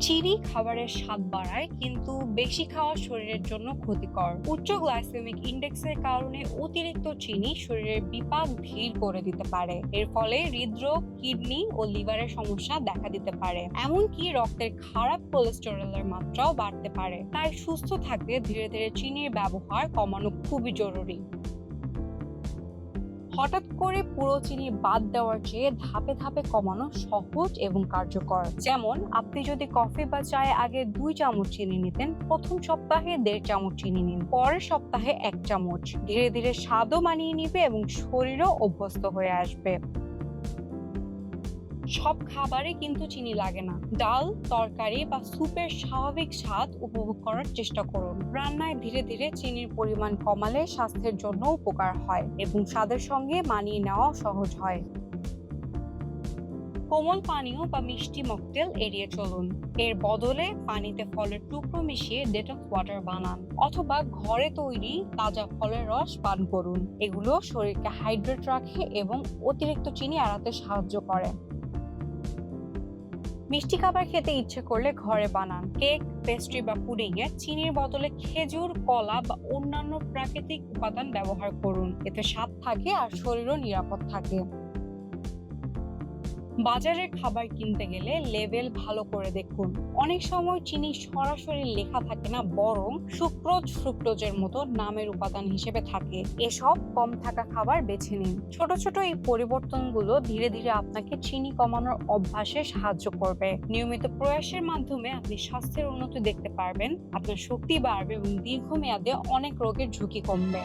চিনি খাবারের স্বাদ বাড়ায়, কিন্তু বেশি খাওয়া শরীরের জন্য ক্ষতিকর। উচ্চ গ্লাইসেমিক ইন্ডেক্সের কারণে অতিরিক্ত চিনি শরীরের বিপাক ধীর করে দিতে পারে। এর ফলে হৃদরোগ, কিডনি ও লিভারের সমস্যা দেখা দিতে পারে। এমনকি রক্তের খারাপ কোলেস্টেরলের মাত্রাও বাড়তে পারে। তাই সুস্থ থাকতে ধীরে ধীরে চিনির ব্যবহার কমানো খুবই জরুরি। হঠাৎ করে পুরো চিনি বাদ দেওয়ার চেয়ে ধাপে ধাপে কমানো সহজ এবং কার্যকর। যেমন, আপনি যদি কফি বা চায়ে আগে 2 চামচ চিনি নিতেন, প্রথম সপ্তাহে 1.5 চামচ চিনি নিন, পরের সপ্তাহে 1 চামচ। ধীরে ধীরে স্বাদও মানিয়ে নিবে এবং শরীরও অভ্যস্ত হয়ে আসবে। সব খাবারে কিন্তু চিনি লাগে না। ডাল, তরকারি বা স্যুপের স্বাভাবিক স্বাদ উপভোগ করার চেষ্টা করুন। রান্নায় ধীরে ধীরে চিনির পরিমাণ কমালে স্বাস্থ্যের জন্য উপকার হয় এবং স্বাদের সঙ্গে মানিয়ে নেওয়া সহজ হয়। কোমল পানীয় বা মিষ্টি মকটেল এড়িয়ে চলুন। এর বদলে পানিতে ফলের টুকরো মিশিয়ে ডেটক্স ওয়াটার বানান, অথবা ঘরে তৈরি তাজা ফলের রস পান করুন। এগুলো শরীরকে হাইড্রেট রাখে এবং অতিরিক্ত চিনি এড়াতে সাহায্য করে। মিষ্টি খাবার খেতে ইচ্ছে করলে ঘরে বানান। কেক, পেস্ট্রি বা পুডিং এ চিনির বদলে খেজুর, কলা বা অন্যান্য প্রাকৃতিক উপাদান ব্যবহার করুন। এতে স্বাদ থাকে আর শরীরও নিরাপদ থাকে। বাজারের খাবার কিনতে গেলে লেবেল ভালো করে দেখুন। অনেক সময় চিনি সরাসরি লেখা থাকে না, বরং সুক্রোজ, ফ্রুক্টোজের মতো নামের উপাদান হিসেবে থাকে। এসব কম থাকা খাবার বেছে নিন। ছোট ছোট এই পরিবর্তনগুলো ধীরে ধীরে আপনাকে চিনি কমানোর অভ্যাসে সাহায্য করবে। নিয়মিত প্রয়াসের মাধ্যমে আপনি স্বাস্থ্যের উন্নতি দেখতে পারবেন, আপনার শক্তি বাড়বে এবং দীর্ঘমেয়াদে অনেক রোগের ঝুঁকি কমবে।